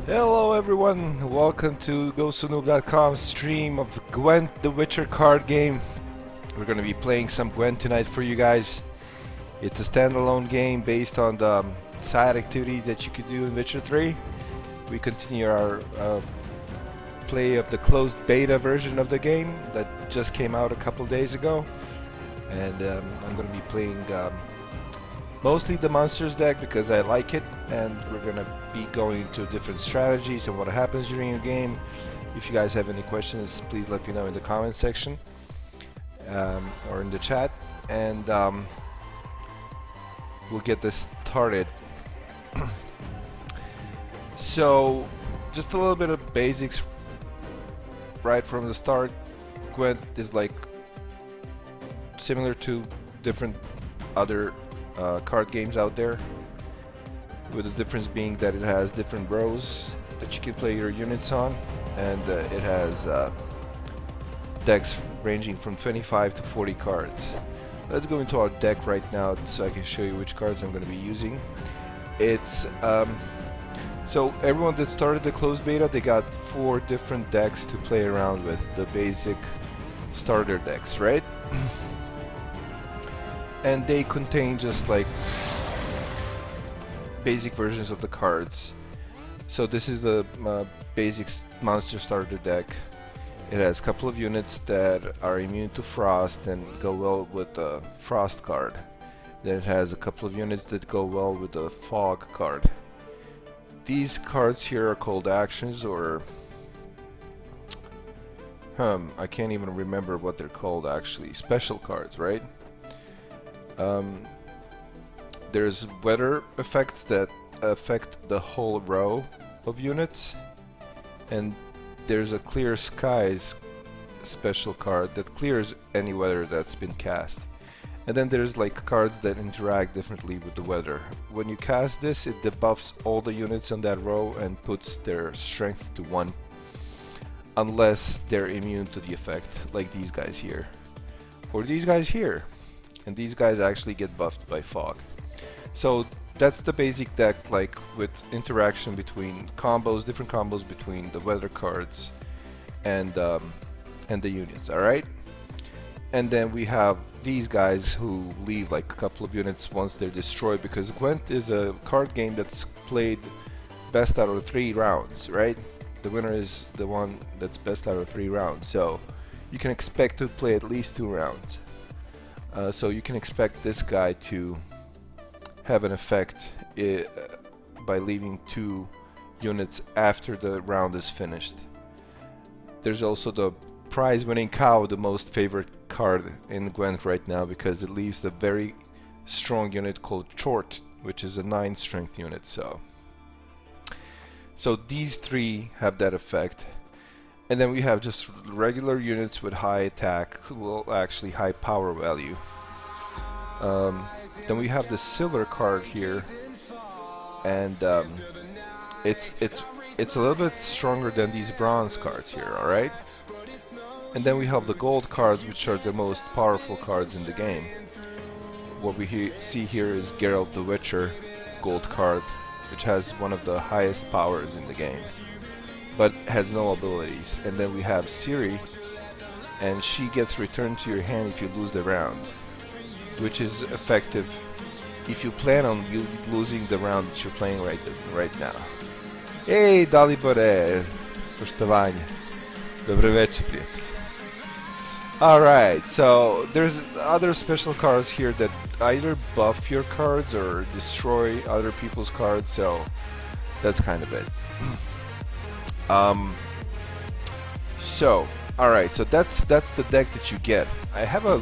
Hello everyone, welcome to GoToNoob.com stream of Gwent the Witcher card game. We're gonna be playing some Gwent tonight for you guys. It's a standalone game based on the side activity that you could do in Witcher 3. We continue our play of the closed beta version of the game that just came out a couple days ago. And I'm gonna be playing mostly the monsters deck because I like it, and we're gonna be going into different strategies and what happens during your game. If you guys have any questions, please let me know in the comment section or in the chat, and we'll get this started. So just a little bit of basics right from the start. Gwent is like similar to different other card games out there, with the difference being that it has different rows that you can play your units on, and it has decks ranging from 25 to 40 cards. Let's go into our deck right now so I can show you which cards I'm going to be using. It's so everyone that started the closed beta, they got 4 different decks to play around with, the basic starter decks, right? And they contain just like basic versions of the cards. So this is the basic monster starter deck. It has a couple of units that are immune to frost and go well with the frost card. Then it has a couple of units that go well with the fog card. These cards here are called actions, or I can't even remember what they're called actually. Special cards, right? There's weather effects that affect the whole row of units, and there's a clear skies special card that clears any weather that's been cast. And then there's like cards that interact differently with the weather. When you cast this, it debuffs all the units on that row and puts their strength to 1, unless they're immune to the effect, like these guys here or these guys here. And these guys actually get buffed by fog. So that's the basic deck, like with interaction between combos, different combos between the weather cards and the units. All right. And then we have these guys who leave like a couple of units once they're destroyed, because Gwent is a card game that's played best out of 3 rounds, right? The winner is the one that's best out of 3 rounds. So you can expect to play at least 2 rounds. So you can expect this guy to have an effect by leaving 2 units after the round is finished. There's also the prize-winning cow, the most favorite card in Gwent right now, because it leaves a very strong unit called Chort, which is a 9 strength unit. So these 3 have that effect. And then we have just regular units with high attack, well, actually high power value. Then we have the silver card here, and it's a little bit stronger than these bronze cards here. All right. And then we have the gold cards, which are the most powerful cards in the game. What we see here is Geralt the Witcher gold card, which has one of the highest powers in the game, but has no abilities. And then we have Ciri, and she gets returned to your hand if you lose the round, which is effective if you plan on losing the round that you're playing right now. Hey, Dalibore! Poštovanje. Dobre večer, prijatelj. Alright, so there's other special cards here that either buff your cards or destroy other people's cards, so that's kind of it. Alright, so that's the deck that you get. I have a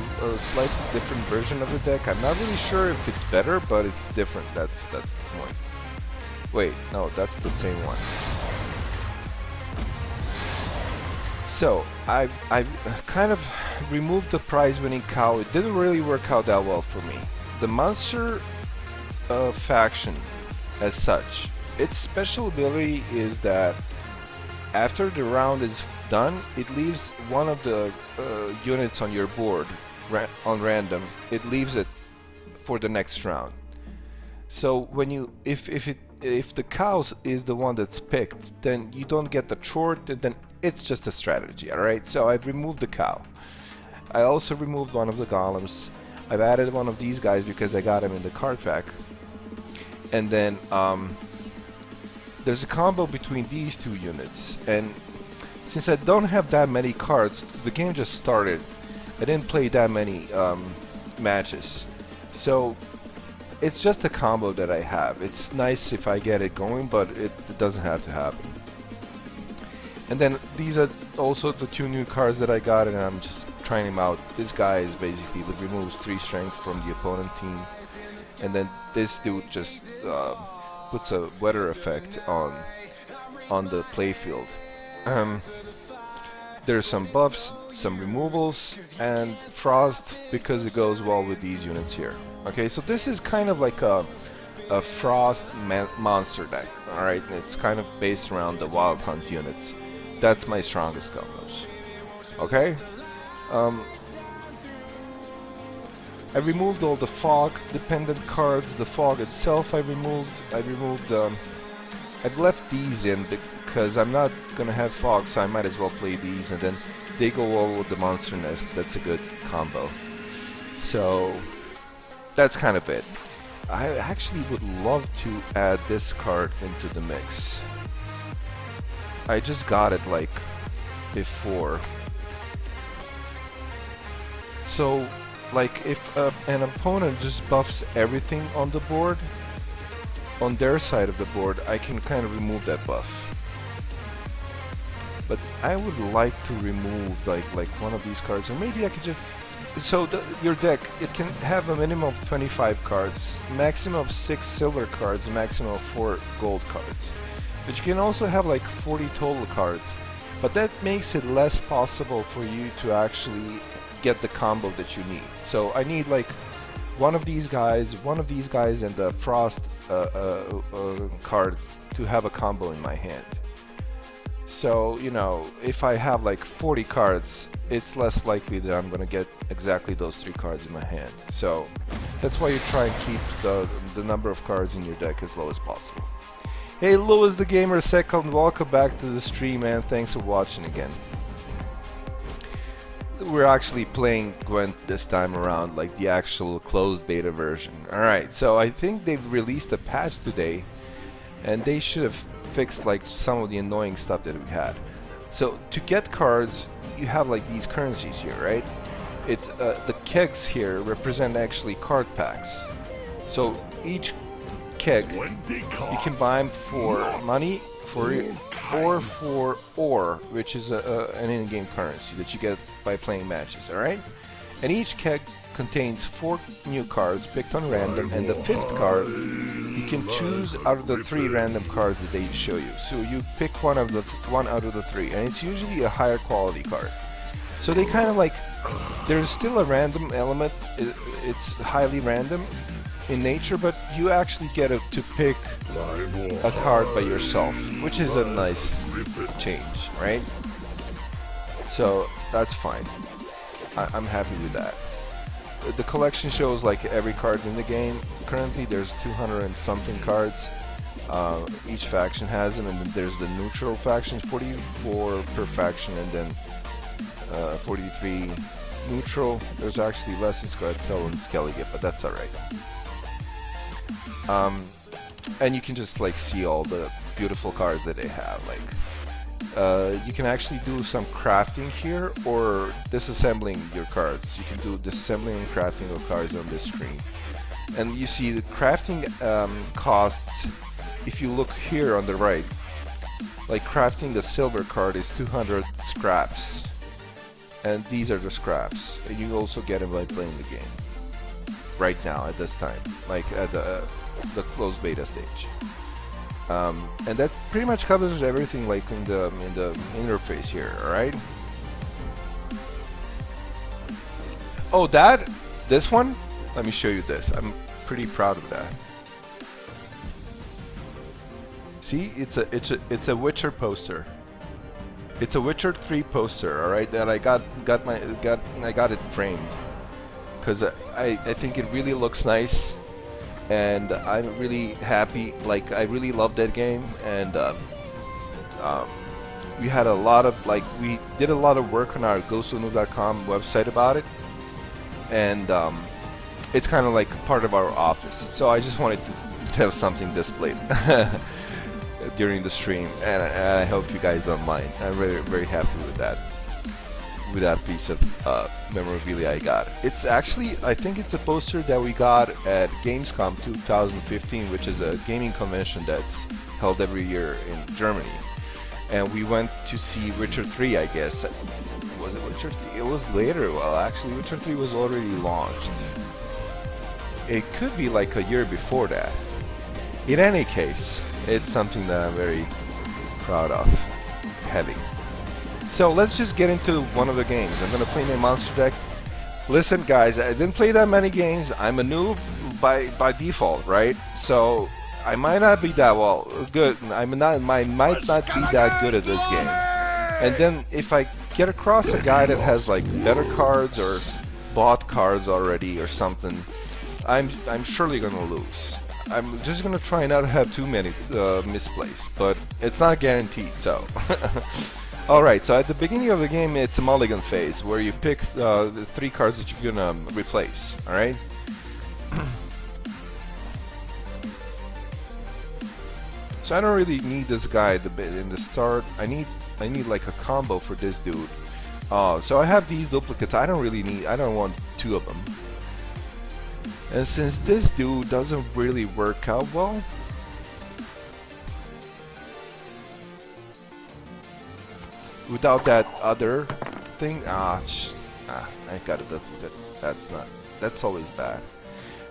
slightly different version of the deck. I'm not really sure if it's better, but it's different. That's the point. Wait, no, that's the same one. So I've kind of removed the prize-winning cow. It didn't really work out that well for me. The monster faction, as such, its special ability is that after the round is done, it leaves one of the units on your board on random. It leaves it for the next round. So when you, if it if the cows is the one that's picked, then you don't get the chort, and then it's just a strategy, alright? So I've removed the cow. I also removed one of the golems. I've added one of these guys because I got him in the card pack. And then there's a combo between these two units, and since I don't have that many cards, the game just started. I didn't play that many matches, so it's just a combo that I have. It's nice if I get it going, but it doesn't have to happen. And then these are also the two new cards that I got, and I'm just trying them out. This guy is basically removes 3 strength from the opponent team, and then this dude just puts a weather effect on the playfield. There's some buffs, some removals, and frost because it goes well with these units here. Okay, so this is kind of like a frost monster deck. All right, it's kind of based around the wild hunt units. That's my strongest combos. Okay. I removed all the fog dependent cards. The fog itself I removed. I've left these in because I'm not gonna have fog, so I might as well play these, and then they go well with the monster nest. That's a good combo. So that's kind of it. I actually would love to add this card into the mix. I just got it like before. So like if an opponent just buffs everything on the board, on their side of the board, I can kind of remove that buff. But I would like to remove like one of these cards, or maybe I could just... So your deck, it can have a minimum of 25 cards, maximum of 6 silver cards, maximum of 4 gold cards. But you can also have like 40 total cards. But that makes it less possible for you to actually get the combo that you need. So I need like one of these guys, and the frost card to have a combo in my hand. So, you know, if I have like 40 cards, it's less likely that I'm gonna get exactly those 3 cards in my hand. So that's why you try and keep the number of cards in your deck as low as possible. Hey, Louis the Gamer Second, welcome back to the stream, man. Thanks for watching again. We're actually playing Gwent this time around, like the actual closed beta version. Alright, so I think they've released a patch today, and they should have fixed like some of the annoying stuff that we had. So to get cards, you have like these currencies here, right? It's the kegs here represent actually card packs. So each keg, you can buy them for money, or for ore, which is an in-game currency that you get by playing matches, alright? And each keg contains 4 new cards picked on random, and the 5th card you can choose out of the 3 random cards that they show you. So you pick one out of the 3, and it's usually a higher quality card. So they kind of like, there's still a random element, it's highly random in nature, but you actually get to pick a card by yourself, which is a nice change, right? So that's fine. I'm happy with that. The collection shows like every card in the game. Currently there's 200 and something cards. Each faction has them, and then there's the neutral factions, 44 per faction, and then 43 neutral. There's actually less in Scartel and Skellige, but that's alright. And you can just like see all the beautiful cards that they have. Like you can actually do some crafting here, or disassembling your cards. You can do disassembling and crafting of cards on this screen. And you see the crafting costs, if you look here on the right, like crafting the silver card is 200 scraps. And these are the scraps. And you also get them by playing the game. Right now, at this time. Like at the closed beta stage. And that pretty much covers everything like in the interface here, alright? Oh, this one? Let me show you this. I'm pretty proud of that. See, it's a Witcher poster. It's a Witcher 3 poster, alright? That I got it framed, because I think it really looks nice. and I'm really happy. Like, I really love that game, and we had a lot of, like, we did a lot of work on our GhostOfNoob.com website about it, and it's kind of like part of our office. So I just wanted to have something displayed during the stream, and I hope you guys don't mind. I'm very, very happy with that piece of memorabilia I got. It's actually, I think it's a poster that we got at Gamescom 2015, which is a gaming convention that's held every year in Germany. And we went to see Witcher 3, I guess. Was it Witcher 3? It was later. Well, actually, Witcher 3 was already launched. It could be like a year before that. In any case, it's something that I'm very proud of having. So let's just get into one of the games. I'm gonna play my monster deck. Listen, guys, I didn't play that many games. I'm a noob by default, right? So I might not be that good. I might not be that good at this game. And then if I get across a guy that has like better cards or bought cards already or something, I'm surely gonna lose. I'm just gonna try not to have too many misplays, but it's not guaranteed. So. Alright, so at the beginning of the game, it's a mulligan phase where you pick the 3 cards that you're gonna replace. Alright? So I don't really need this guy in the start. I need like a combo for this dude. So I have these duplicates. I don't want 2 of them. And since this dude doesn't really work out well, without that other thing, I gotta that's always bad.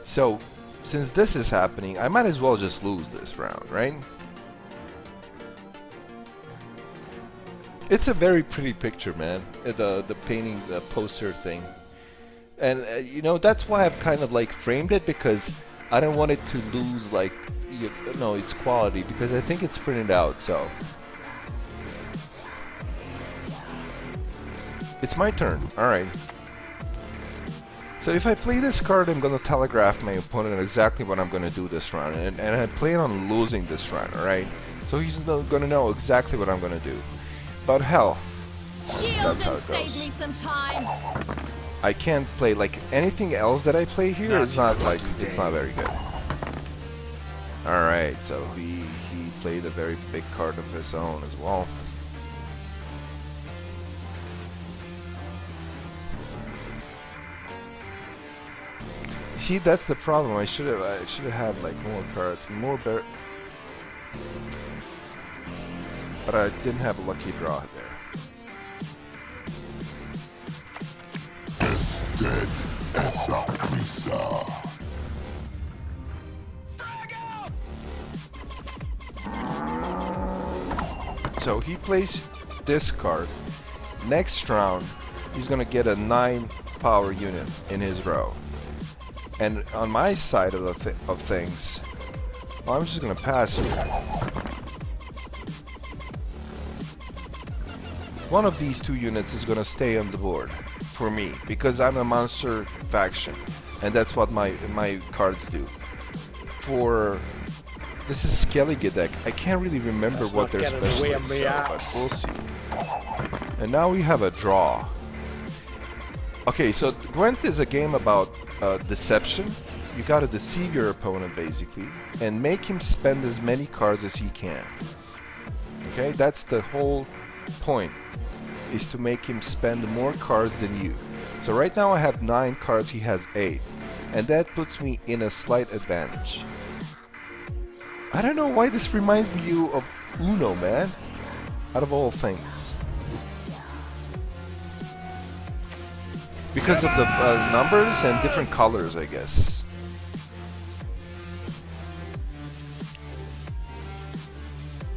So since this is happening, I might as well just lose this round, right? It's a very pretty picture, man. The painting, the poster thing, and you know, that's why I've kind of like framed it, because I don't want it to lose like its quality, because I think it's printed out. So it's my turn. Alright. So if I play this card, I'm gonna telegraph my opponent exactly what I'm gonna do this round, and I plan on losing this round, alright? So he's gonna know exactly what I'm gonna do. But hell, that's how it goes. Me some time. I can't play like anything else that I play here. It's not like, it's not very good. Alright, so he played a very big card of his own as well. See, that's the problem. I should have had like more cards, but I didn't have a lucky draw there. So he plays this card. Next round, he's gonna get a 9 power unit in his row. And on my side of things, well, I'm just gonna pass here. One of these 2 units is gonna stay on the board for me, because I'm a monster faction, and that's what my cards do. For this is Skellige deck. I can't really remember what their special is, but we'll see. And now we have a draw. Okay, so Gwent is a game about deception. You gotta deceive your opponent basically, and make him spend as many cards as he can. Okay, that's the whole point, is to make him spend more cards than you. So right now I have 9 cards, he has 8, and that puts me in a slight advantage. I don't know why this reminds me of Uno, man, out of all things. Because of the numbers and different colors, I guess.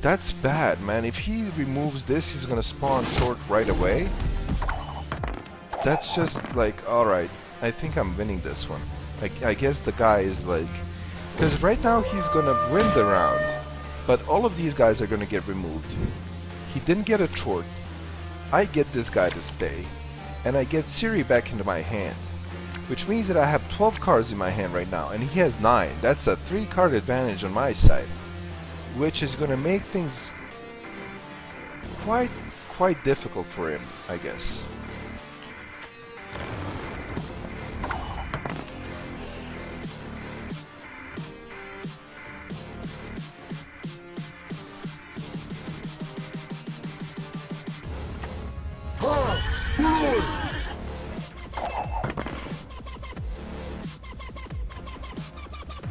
That's bad, man. If he removes this, he's gonna spawn short right away. That's just like, alright, I think I'm winning this one. I guess the guy is like... Because right now he's gonna win the round, but all of these guys are gonna get removed. He didn't get a short. I get this guy to stay, and I get Siri back into my hand. which means that I have 12 cards in my hand right now, and he has 9. That's a 3-card advantage on my side, which is gonna make things quite difficult for him, I guess.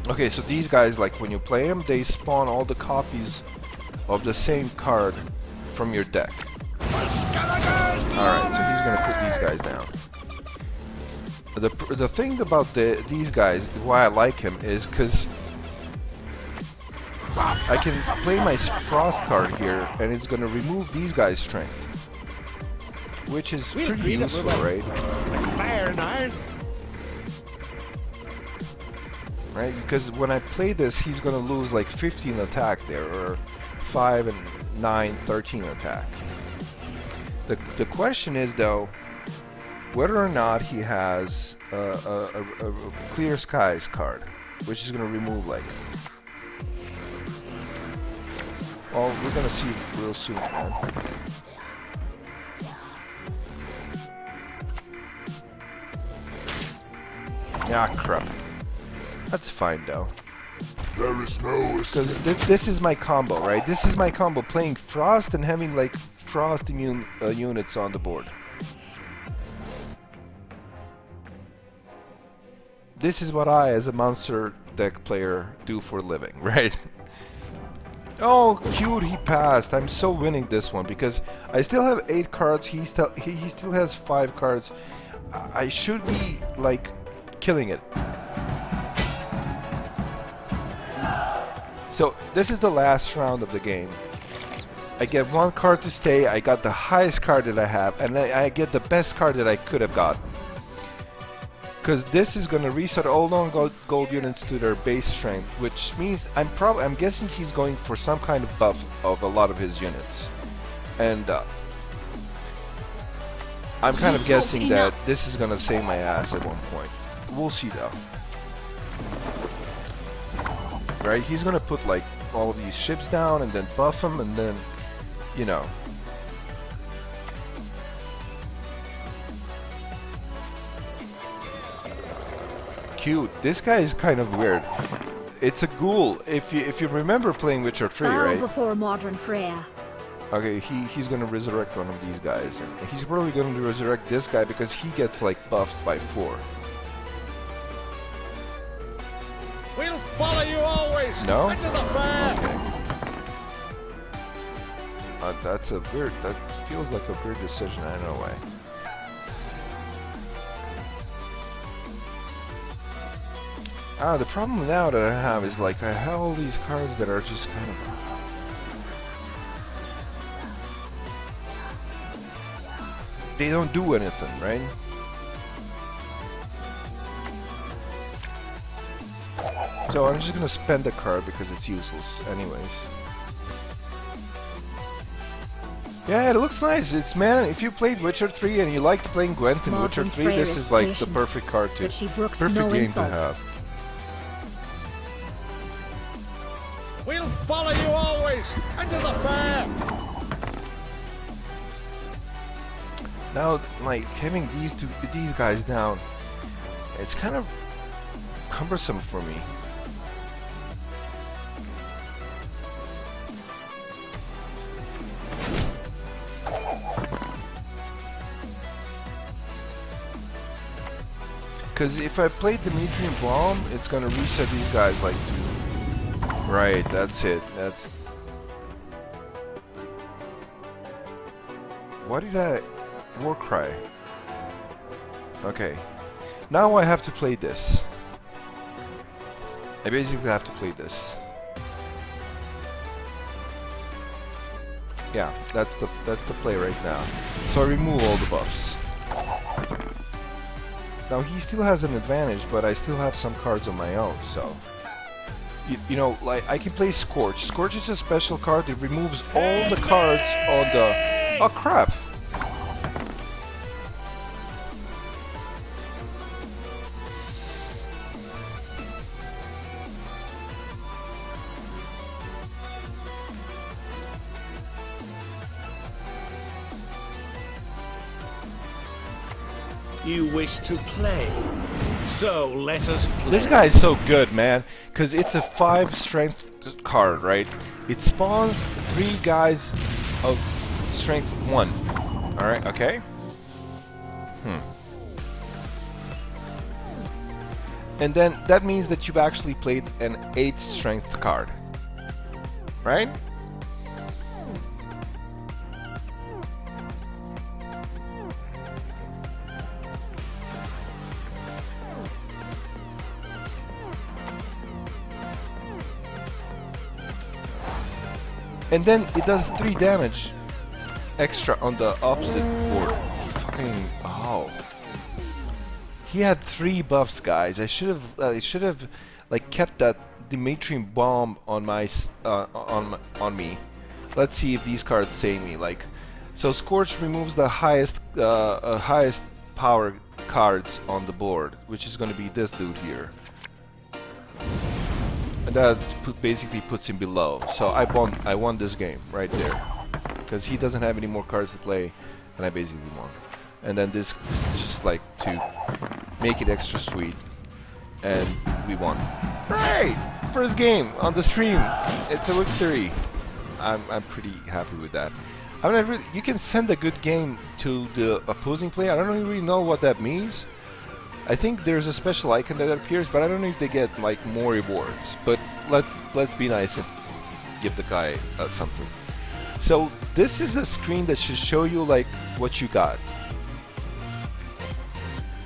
Okay, so these guys, like when you play them, they spawn all the copies of the same card from your deck. Alright, so he's gonna put these guys down. The thing about these guys, why I like him, is because I can play my Frost card here, and it's gonna remove these guys' strength, which is pretty useful, right? Fire and iron. Right, because when I play this, he's gonna lose like 15 attack there, or 5 and 9, 13 attack. The question is though, whether or not he has a Clear Skies card, which is gonna remove like. Well, we're gonna see real soon, man. Ah, crap. That's fine though. There is no Because this is my combo, right? This is my combo, playing Frost and having like Frost immune units on the board. This is what I, as a monster deck player, do for a living, right? Oh, cute, he passed. I'm so winning this one because I still have 8 cards. He still has 5 cards. I should be like killing it. So this is the last round of the game. I get 1 card to stay, I got the highest card that I have, and I get the best card that I could have gotten. Because this is gonna reset all non-gold units to their base strength, which means I'm guessing he's going for some kind of buff of a lot of his units. And I'm kind of guessing that this is gonna save my ass at one point. We'll see though. Right, he's gonna put like all of these ships down and then buff them, and then, you know. Cute. This guy is kind of weird. It's a ghoul. If you remember playing Witcher 3, right? Before modern Freya. Okay, he's gonna resurrect one of these guys, and he's probably gonna resurrect this guy because he gets like buffed by 4. We'll follow you always. No? Into the fair. Okay. That's a weird. That feels like a weird decision. I don't know why. The problem now that I have is like I have all these cards that are just kind of. They don't do anything, right? So I'm just gonna spend the card because it's useless anyways. Yeah, it looks nice. It's, man, if you played Witcher 3 and you liked playing Gwent in Witcher 3, this is like the perfect card to, perfect game to have. We'll follow you always into the fair. Now, like having these guys down, it's kind of cumbersome for me. Because if I played Dimitri and Blom, it's gonna reset these guys like to... Right, that's it. That's... Why did I... Warcry. Okay. Now I have to play this. I basically have to play this. Yeah, that's the play right now. So I remove all the buffs. Now he still has an advantage, but I still have some cards on my own, so... You know, like, I can play Scorch. Scorch is a special card that removes all the cards on the... Oh crap! You wish to play. So let us play. This guy is so good, man, because it's a 5 strength card, right? It spawns 3 guys of strength 1. Alright, okay. And then that means that you've actually played an 8 strength card. Right? And then it does 3 damage extra on the opposite board. Fucking oh. He had 3 buffs, guys. I should have like kept that Dimitrian bomb on my on me. Let's see if these cards save me. Like, so Scorch removes the highest power cards on the board, which is going to be this dude here, and that basically puts him below. So I won this game right there because he doesn't have any more cards to play, and I basically won. And then this just like to make it extra sweet, and we won. Right, first game on the stream. It's a victory. I'm pretty happy with that. I mean, you can send a good game to the opposing player. I don't really know what that means. I think there's a special icon that appears, but I don't know if they get like more rewards. But let's be nice and give the guy something. So this is a screen that should show you like what you got.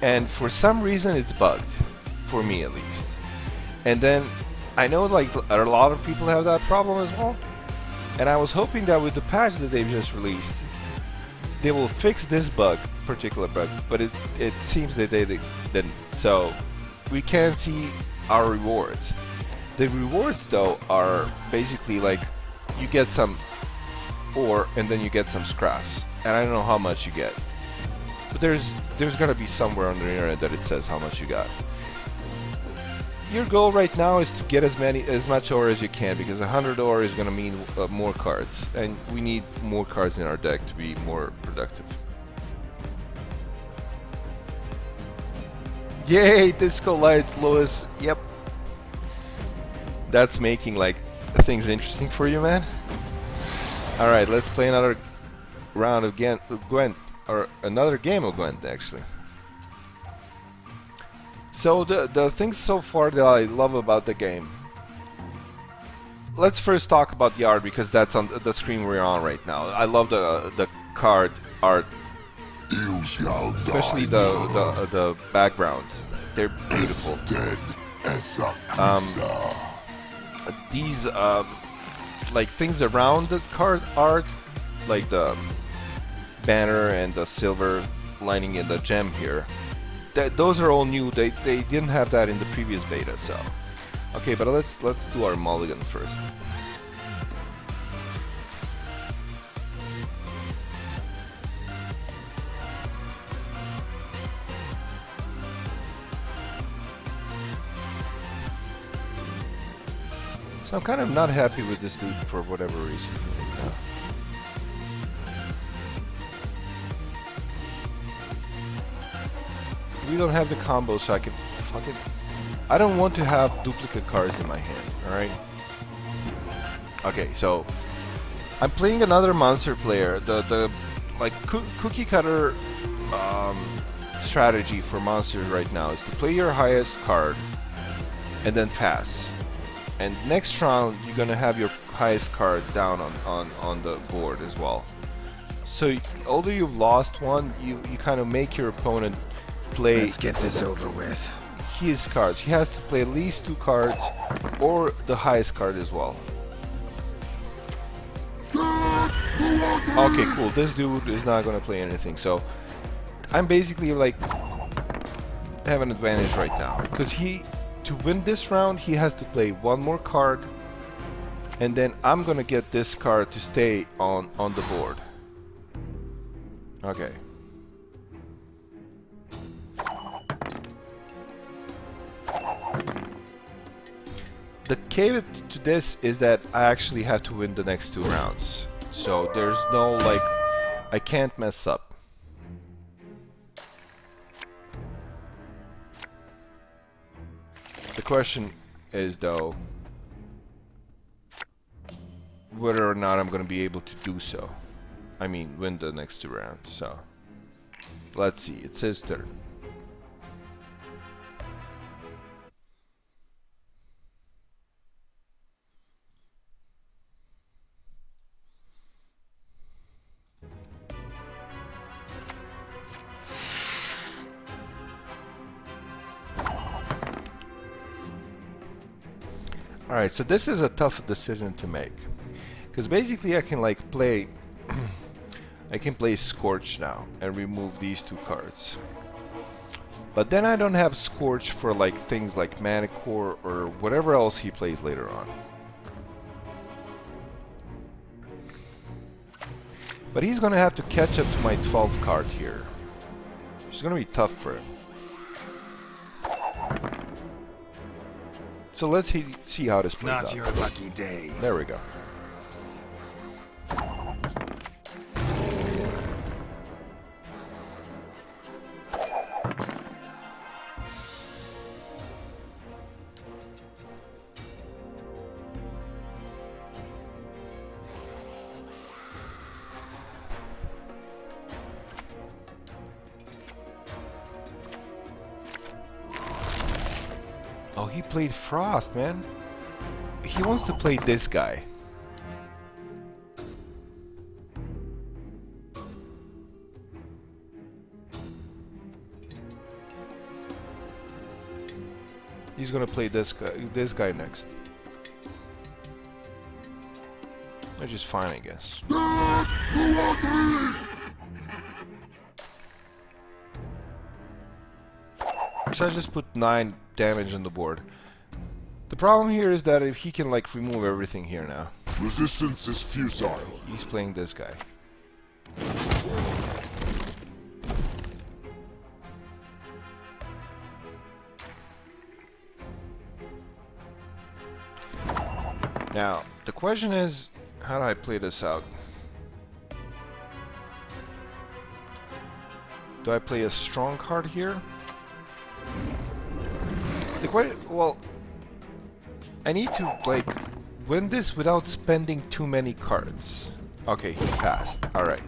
And for some reason it's bugged, for me at least. And then I know like a lot of people have that problem as well. And I was hoping that with the patch that they've just released, they will fix this particular bug, but it seems that they didn't. So we can't see our rewards. The rewards though are basically like you get some ore and then you get some scraps, and I don't know how much you get. But there's gonna be somewhere on the internet that it says how much you got. Your goal right now is to get as much ore as you can, because 100 ore is gonna mean more cards, and we need more cards in our deck to be more productive. Yay, disco lights, Lois. Yep. That's making like things interesting for you, man. All right, let's play another round of Gwent. Or another game of Gwent, actually. So the things so far that I love about the game. Let's first talk about the art, because that's on the screen we're on right now. I love the card art, especially the backgrounds. They're beautiful. These like things around the card art, like the banner and the silver lining in the gem here, those are all new. They didn't have that in the previous beta. So okay, but let's do our mulligan first. So I'm kind of not happy with this dude for whatever reason. We don't have the combo, so I can fucking... I don't want to have duplicate cards in my hand, alright? Okay, so... I'm playing another monster player. The like cookie cutter strategy for monsters right now is to play your highest card and then pass. And next round, you're gonna have your highest card down on the board as well. So, although you've lost one, you kind of make your opponent play. Let's get this over with. His cards. He has to play at least 2 cards or the highest card as well. Okay, cool. This dude is not gonna play anything, so I'm basically like have an advantage right now, because to win this round he has to play 1 more card, and then I'm gonna get this card to stay on the board. Okay. The caveat to this is that I actually have to win the next 2 rounds. So there's no like, I can't mess up. The question is, though, whether or not I'm going to be able to do so. I mean, win the next 2 rounds. So, let's see. It's his turn. Alright, so this is a tough decision to make. Because basically I can like play I can play Scorch now and remove these 2 cards. But then I don't have Scorch for like things like Manicore or whatever else he plays later on. But he's gonna have to catch up to my 12th card here. It's gonna be tough for him. So let's see how this plays out. Not your lucky day. There we go. Oh, he played Frost, man. He wants to play this guy. He's gonna play this guy next. Which is fine, I guess. So I just put 9 damage on the board. The problem here is that if he can like remove everything here now. Resistance is futile. He's playing this guy. Now, the question is, how do I play this out? Do I play a strong card here? Well, I need to like win this without spending too many cards. Okay, he passed. Alright.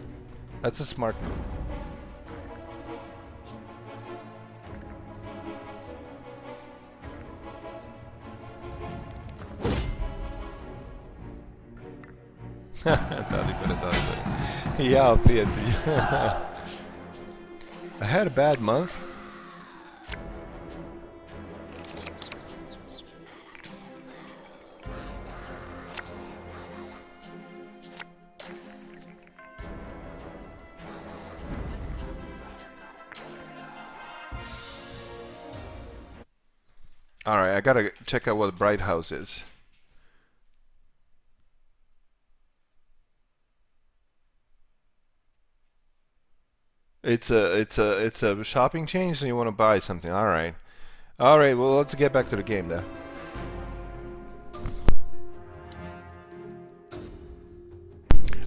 That's a smart move. Yeah, привет. I had a bad month. Alright, I gotta check out what Bright House is. It's a shopping chain, so you want to buy something. Alright. Alright, well let's get back to the game then.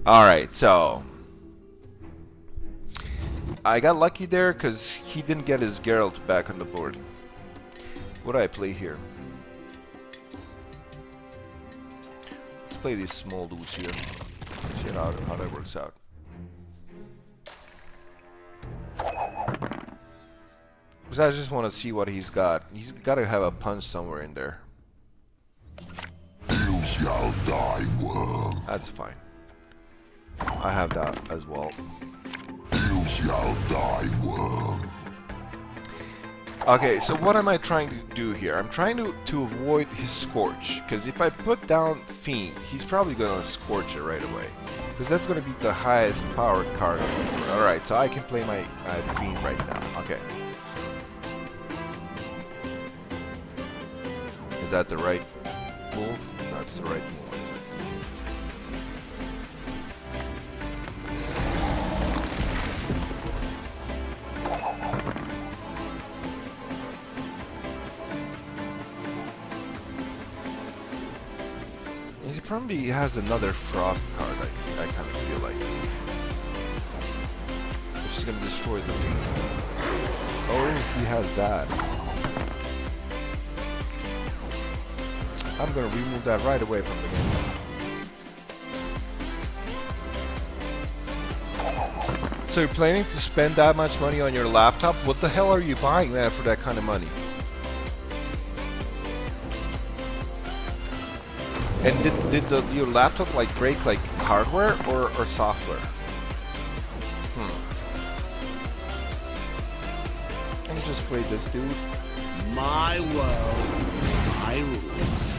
Alright, so I got lucky there because he didn't get his Geralt back on the board. What do I play here? Let's play these small dudes here. See how that works out. Because I just want to see what he's got. He's got to have a punch somewhere in there. You shall die, worm. That's fine. I have that as well. You shall die, worm. Okay, so what am I trying to do here? I'm trying to avoid his Scorch, because if I put down Fiend, he's probably going to Scorch it right away. Because that's going to be the highest powered card on the board. Alright, so I can play my Fiend right now. Okay. Is that the right move? That's the right move. He probably has another Frost card, I kind of feel like. Which is going to destroy the thing. Oh, he has that. I'm gonna remove that right away from the game. So you're planning to spend that much money on your laptop? What the hell are you buying, man, for that kind of money? And did your laptop like break like hardware or software? Let me just play this dude. My world, my rules.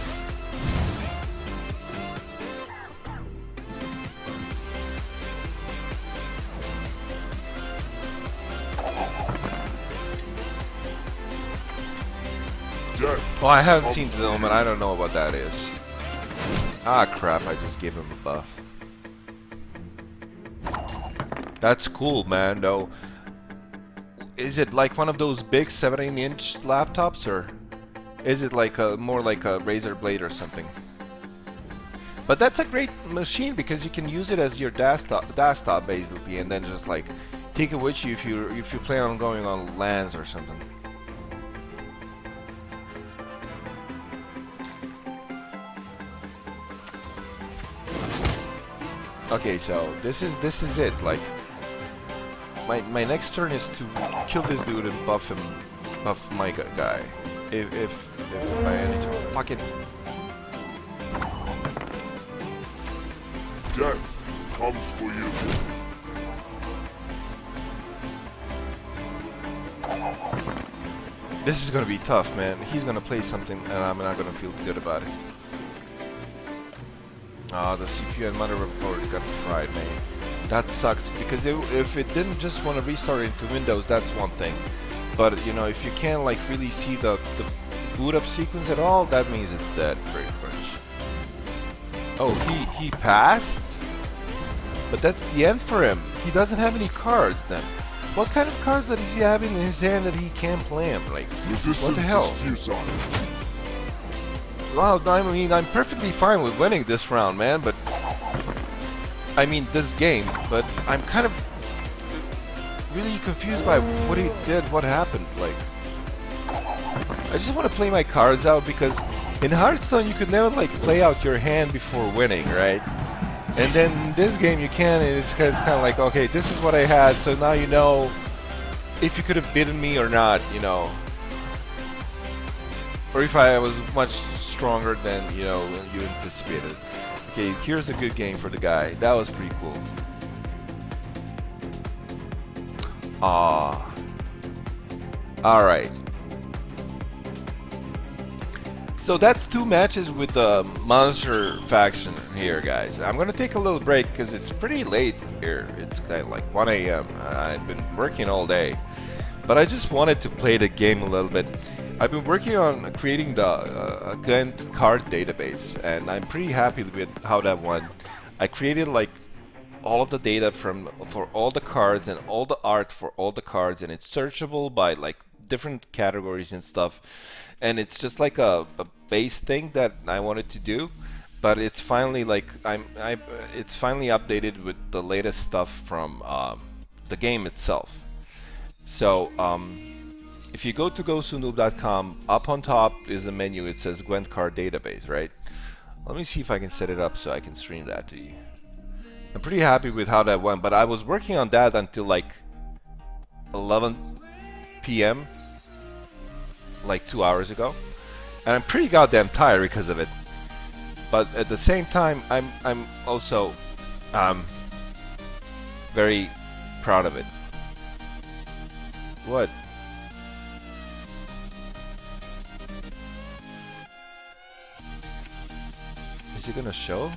Death Oh, I haven't comes seen for the element. I don't know what that is. Ah, crap! I just gave him a buff. That's cool, man. Though, is it like one of those big 17-inch laptops, or is it like a more like a Razer Blade or something? But that's a great machine because you can use it as your desktop basically, and then just like take it with you if you plan on going on LANs or something. Okay, so this is it. Like my next turn is to kill this dude and buff my guy. If I need to fucking Death comes for you. This is gonna be tough, man. He's gonna play something and I'm not gonna feel good about it. Ah, the CPU and motherboard got fried, man. That sucks, because if it didn't just want to restart into Windows, that's one thing. But, you know, if you can't, like, really see the boot up sequence at all, that means it's dead, pretty much. Oh, he passed? But that's the end for him. He doesn't have any cards, then. What kind of cards does he have in his hand that he can't play him? Like, Resistance what the hell? is futile. Well, I mean, I'm perfectly fine with winning this round, man, but... I mean, this game, but I'm kind of really confused by what he did, what happened, like... I just want to play my cards out, because in Hearthstone you could never, like, play out your hand before winning, right? And then in this game you can, and it's kind of like, okay, this is what I had, so now you know if you could have beaten me or not, you know. Or if I was much stronger than, you know, you anticipated. Okay, here's a good game for the guy. That was pretty cool. Ah. Alright. So that's 2 matches with the Monster faction here, guys. I'm gonna take a little break because it's pretty late here. It's kind of like 1 AM. I've been working all day. But I just wanted to play the game a little bit. I've been working on creating the Gwent Card Database, and I'm pretty happy with how that went. I created like all of the data for all the cards and all the art for all the cards, and it's searchable by like different categories and stuff. And it's just like a base thing that I wanted to do, but it's finally like it's finally updated with the latest stuff from the game itself. So if you go to GoSoNoob.com, up on top is a menu. It says Gwent Card Database, right? Let me see if I can set it up so I can stream that to you. I'm pretty happy with how that went, but I was working on that until like 11 p.m. like 2 hours ago, and I'm pretty goddamn tired because of it. But at the same time, I'm also very proud of it. What? Is it gonna show?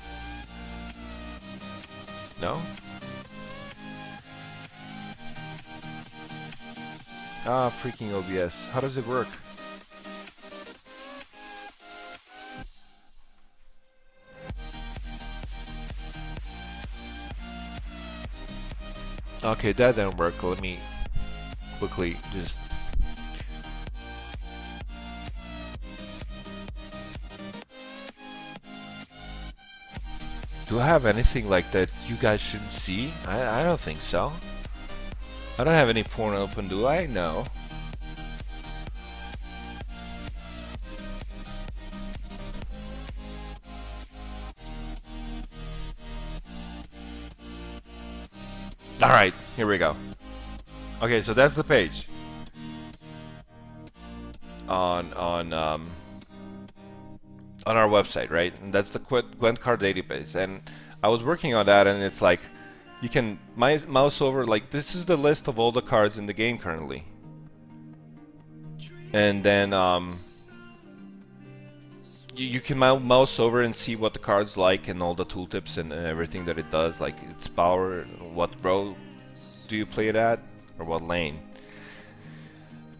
No? Ah, freaking OBS. How does it work? Okay, that didn't work. Let me quickly just... Do I have anything like that you guys shouldn't see? I don't think so. I don't have any porn open, do I? No. Alright, here we go. Okay, so that's the page. On our website, right? And that's the Gwent Card Database. And I was working on that, and it's like you can mouse over, like this is the list of all the cards in the game currently. And then you can mouse over and see what the card's like and all the tooltips and everything that it does, like its power, what row do you play it at, or what lane.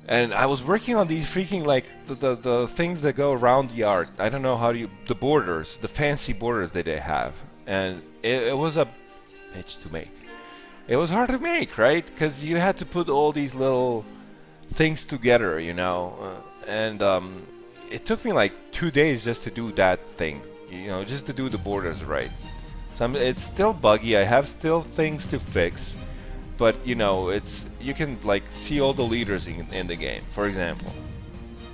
And I was working on these freaking, like, the things that go around the art. I don't know how the borders, the fancy borders that they have. And it was a bitch to make. It was hard to make, right? Because you had to put all these little things together, you know. It took me like 2 days just to do that thing, you know, just to do the borders right. So it's still buggy. I have still things to fix. But you know, you can like see all the leaders in the game, for example,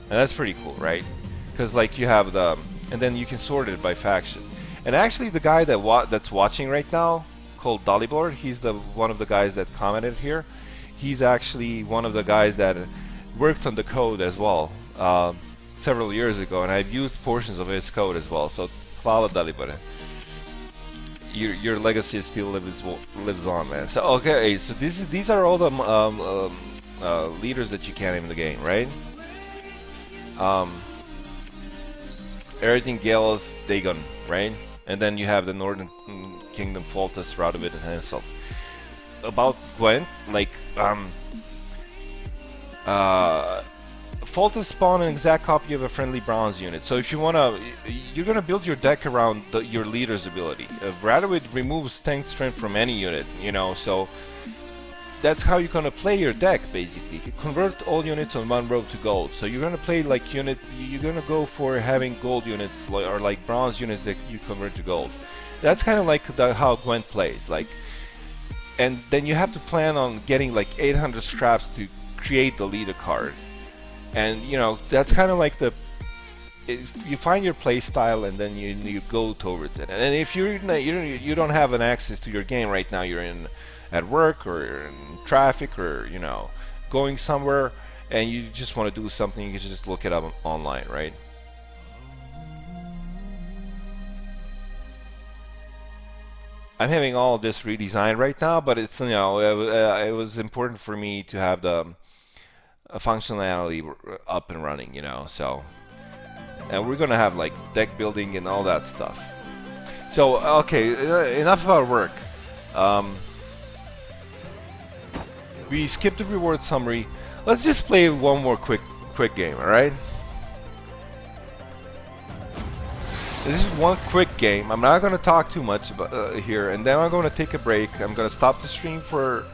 and that's pretty cool, right? Because like you have and then you can sort it by faction. And actually, the guy that's watching right now, called Dalibor, he's one of the guys that commented here. He's actually one of the guys that worked on the code as well several years ago, and I've used portions of his code as well. So, hvala Dalibor. Your legacy still lives on, man. So okay, so these are all the leaders that you can in the game, right? Everything Gale's Dagon, right? And then you have the Northern Kingdom Foltest, Radovid, and himself. About Gwent, like Foltest spawn an exact copy of a friendly bronze unit. So if you wanna, you're gonna build your deck around your leader's ability. Radovid removes tank strength from any unit, you know. So that's how you're gonna play your deck, basically. Convert all units on one row to gold. So you're gonna play like you're gonna go for having gold units or like bronze units that you convert to gold. That's kind of like how Gwent plays, like. And then you have to plan on getting like 800 scraps to create the leader card. And you know, that's kind of like you find your play style and then you go towards it. And if you don't have an access to your game right now, you're at work or you're in traffic or you know going somewhere, and you just want to do something, you can just look it up online, right? I'm having all of this redesigned right now, but it's, you know, it was important for me to have the functionality up and running, you know. So, and we're gonna have like deck building and all that stuff. So okay, enough about work. We skipped the reward summary. Let's just play one more quick game, all right? This is one quick game. I'm not gonna talk too much about here, and then I'm gonna take a break. I'm gonna stop the stream for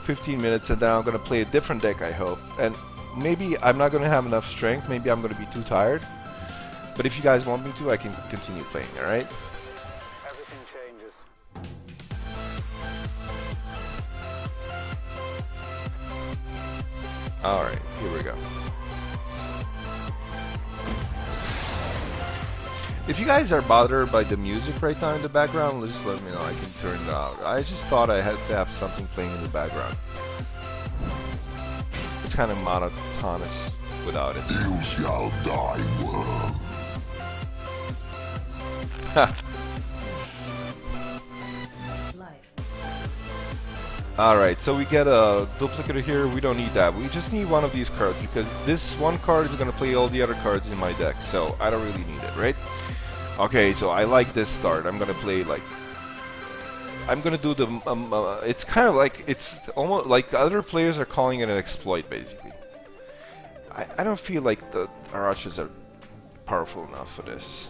15 minutes, and then I'm gonna play a different deck, I hope. And maybe I'm not gonna have enough strength. Maybe I'm gonna be too tired. But if you guys want me to, I can continue playing. All right? Everything changes. All right, here we go. If you guys are bothered by the music right now in the background, just let me know. I can turn it out. I just thought I had to have something playing in the background. It's kind of monotonous without it. You shall die, worm. Alright, so we get a duplicator here. We don't need that. We just need one of these cards because this one card is going to play all the other cards in my deck. So I don't really need it, right? Okay, so I like this start. I'm going to play like... I'm going to do the... it's kind of like... It's almost like other players are calling it an exploit, basically. I don't feel like the Arachas are powerful enough for this.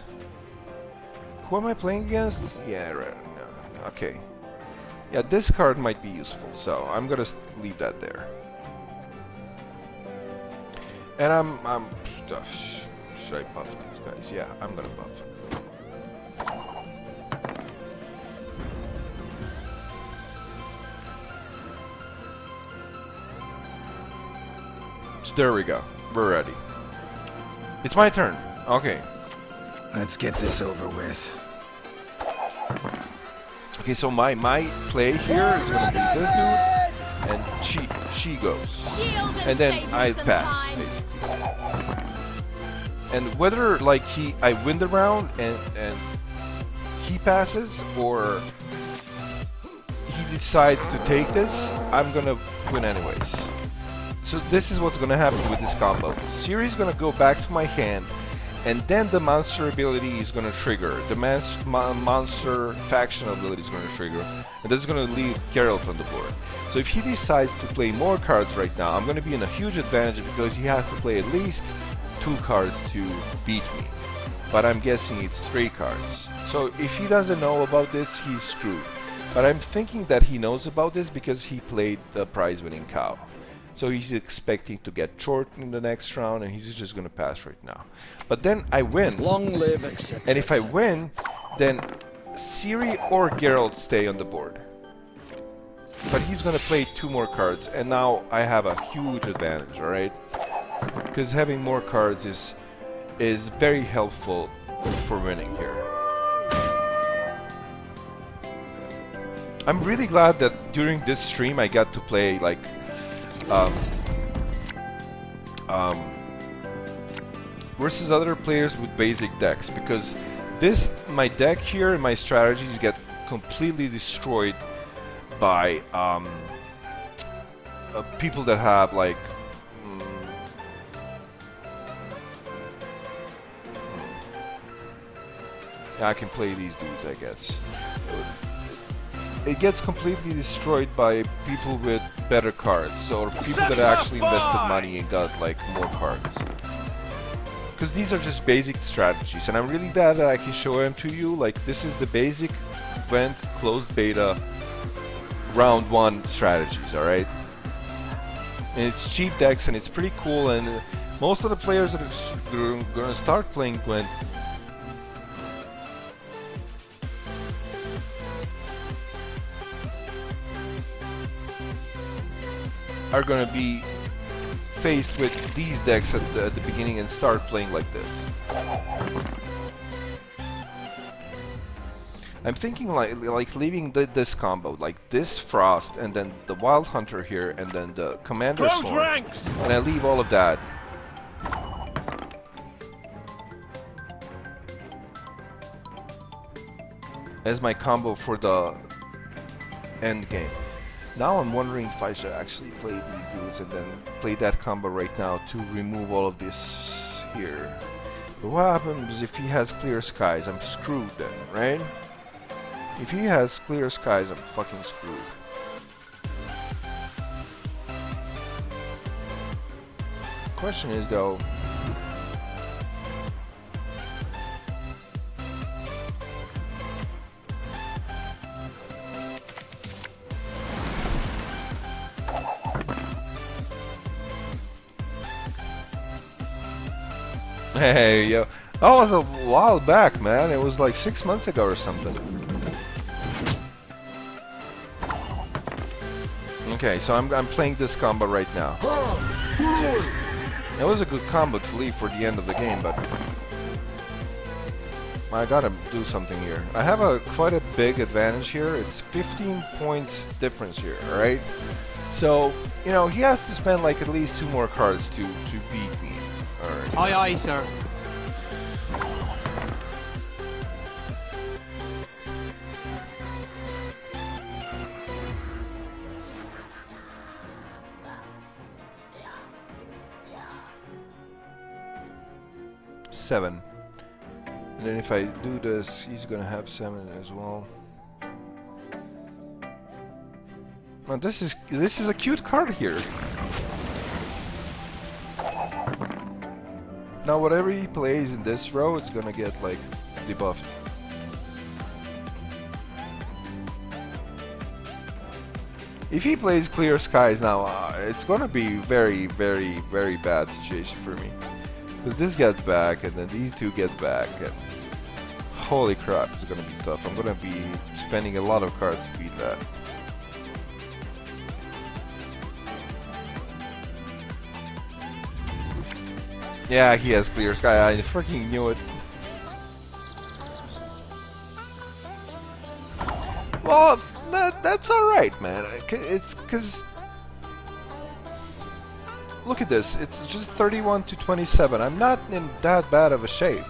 Who am I playing against? Yeah, right. No, okay. Yeah, this card might be useful, so I'm gonna leave that there. And should I buff these guys? Yeah, I'm gonna buff. So there we go. We're ready. It's my turn. Okay. Let's get this over with. Okay, so my play here is gonna be this dude, and she goes, and then I pass basically. And whether like I win the round and he passes, or he decides to take this, I'm gonna win anyways. So this is what's gonna happen with this combo. Ciri is gonna go back to my hand, and then the monster ability is gonna trigger. The monster faction ability is gonna trigger, and this is gonna leave Geralt on the board. So if he decides to play more cards right now, I'm gonna be in a huge advantage because he has to play at least 2 cards to beat me. But I'm guessing it's 3 cards. So if he doesn't know about this, he's screwed. But I'm thinking that he knows about this because he played the prize-winning cow. So he's expecting to get short in the next round, and he's just gonna pass right now. But then I win. Long live, etc. And if I win, then Ciri or Geralt stay on the board. But he's gonna play 2 more cards, and now I have a huge advantage, alright? Because having more cards is very helpful for winning here. I'm really glad that during this stream I got to play like versus other players with basic decks, because my deck here and my strategies get completely destroyed by people that have like I can play these dudes, I guess. It gets completely destroyed by people with better cards, or people that actually invested money and got like more cards. Because these are just basic strategies, and I'm really glad that I can show them to you. Like, this is the basic Gwent closed beta round 1 strategies, alright? And it's cheap decks and it's pretty cool, and most of the players that are gonna start playing Gwent are gonna be faced with these decks at the beginning and start playing like this. I'm thinking like leaving this combo, like this Frost, and then the Wild Hunter here, and then the Commander Storm, and I leave all of that. As my combo for the end game. Now I'm wondering if I should actually play these dudes and then play that combo right now to remove all of this here. But what happens if he has clear skies? I'm screwed then, right? If he has clear skies, I'm fucking screwed. Question is though, hey, yo, that was a while back, man. It was like 6 months ago or something. Okay, so I'm playing this combo right now. It was a good combo to leave for the end of the game, but I gotta do something here. I have quite a big advantage here. It's 15 points difference here, alright? So, you know, he has to spend like at least 2 more cards to beat me. Alright. Aye, aye, sir. Seven. And then if I do this, he's gonna have 7 as well. Now this is a cute card here. Now whatever he plays in this row, it's gonna get like debuffed. If he plays Clear Skies now, it's gonna be very, very, very bad situation for me. Because this gets back, and then these two get back, and holy crap, it's gonna be tough. I'm gonna be spending a lot of cards to beat that. Yeah, he has Clear Sky. I fucking knew it. Well, Oh, that's alright, man. It's because... Look at this. It's just 31 to 27. I'm not in that bad of a shape.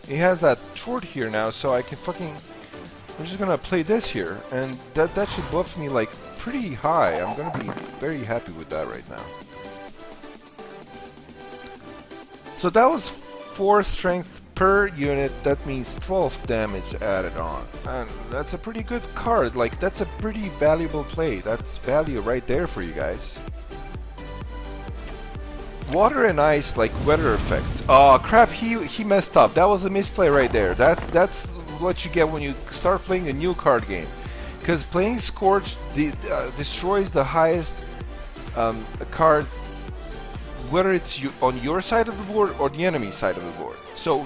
He has that short here now, so I can fucking... I'm just gonna play this here, and that should buff me like pretty high. I'm gonna be very happy with that right now. So that was 4 strength per unit. That means 12 damage added on, and that's a pretty good card. Like, that's a pretty valuable play. That's value right there for you guys. Water and ice, like weather effects. Oh crap, he messed up. That was a misplay right there. That's what you get when you start playing a new card game. Because playing Scorch destroys the highest card, whether it's on your side of the board or the enemy side of the board. So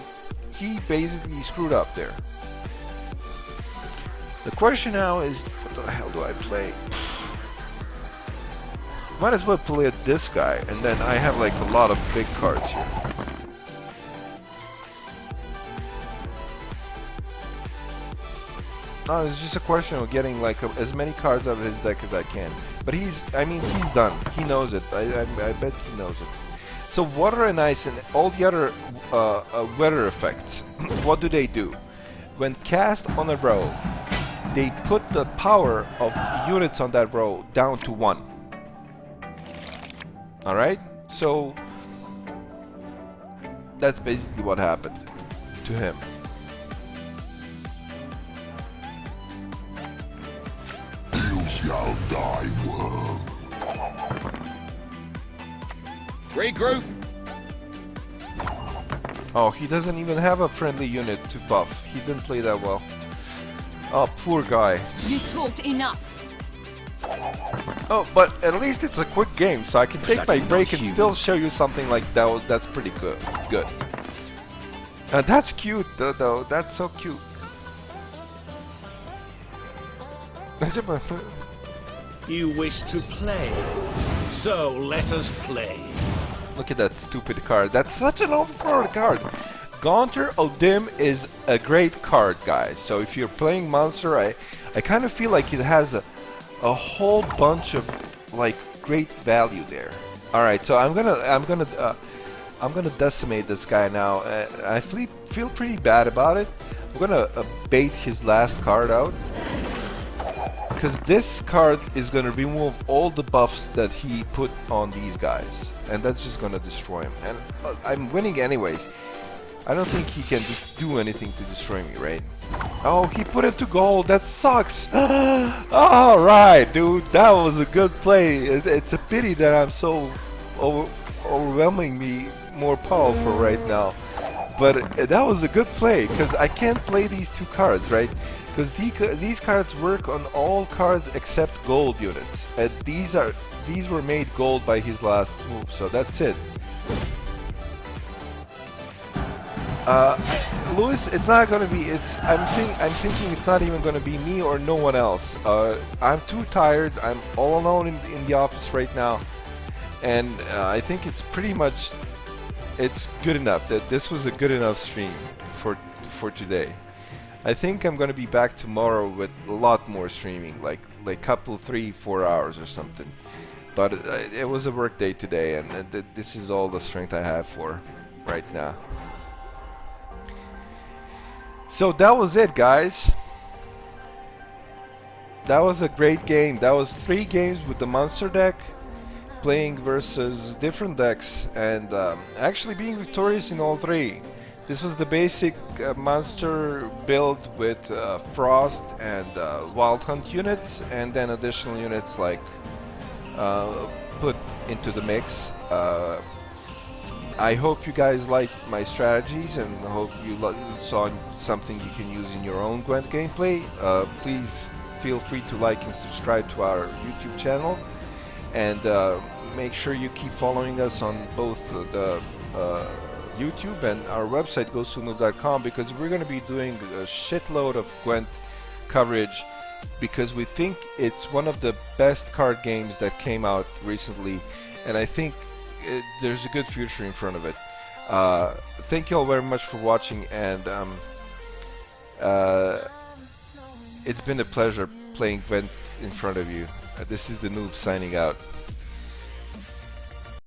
he basically screwed up there. The question now is, what the hell do I play? Might as well play this guy, and then I have like a lot of big cards here. No, it's just a question of getting like as many cards out of his deck as I can. But he's done. He knows it. I bet he knows it. So water and ice and all the other weather effects, what do? When cast on a row, they put the power of units on that row down to 1. Alright, so that's basically what happened to him. You shall die, worm. Regroup. Oh, he doesn't even have a friendly unit to buff. He didn't play that well. Oh, poor guy. You talked enough. Oh, but at least it's a quick game, so I can take my break and still show you something like that. That's pretty good. That's cute, though. That's so cute. You wish to play, so let us play. Look at that stupid card. That's such an overpowered card. Gaunter Odim is a great card, guys. So if you're playing Monster, I kind of feel like it has a whole bunch of like great value there. All right, so I'm gonna decimate this guy now. I feel pretty bad about it. I'm gonna bait his last card out, because this card is gonna remove all the buffs that he put on these guys, and that's just gonna destroy him. And I'm winning anyways. I don't think he can just do anything to destroy me, right? Oh, he put it to gold. That sucks. Alright, dude. That was a good play. It's a pity that I'm so overwhelmingly more powerful right now. But that was a good play, because I can't play these 2 cards, right? Because these cards work on all cards except gold units. And these were made gold by his last move, so that's it. Lewis, it's not gonna be. I'm thinking it's not even gonna be me or no one else. I'm too tired. I'm all alone in the office right now, and I think it's pretty much. It's good enough. That this was a good enough stream for today. I think I'm gonna be back tomorrow with a lot more streaming, like couple 3-4 hours or something. But it was a work day today, and this is all the strength I have for right now. So that was it, guys. That was a great game. That was 3 games with the monster deck, playing versus different decks, and actually being victorious in all 3. This was the basic monster build with Frost and Wild Hunt units, and then additional units like put into the mix. I hope you guys liked my strategies, and hope you saw something you can use in your own Gwent gameplay. Please feel free to like and subscribe to our YouTube channel, and make sure you keep following us on both the YouTube and our website, GhostToNoob.com, because we're going to be doing a shitload of Gwent coverage, because we think it's one of the best card games that came out recently, and I think there's a good future in front of it. Thank you all very much for watching, and It's been a pleasure playing Gwent in front of you. This is the Noob signing out.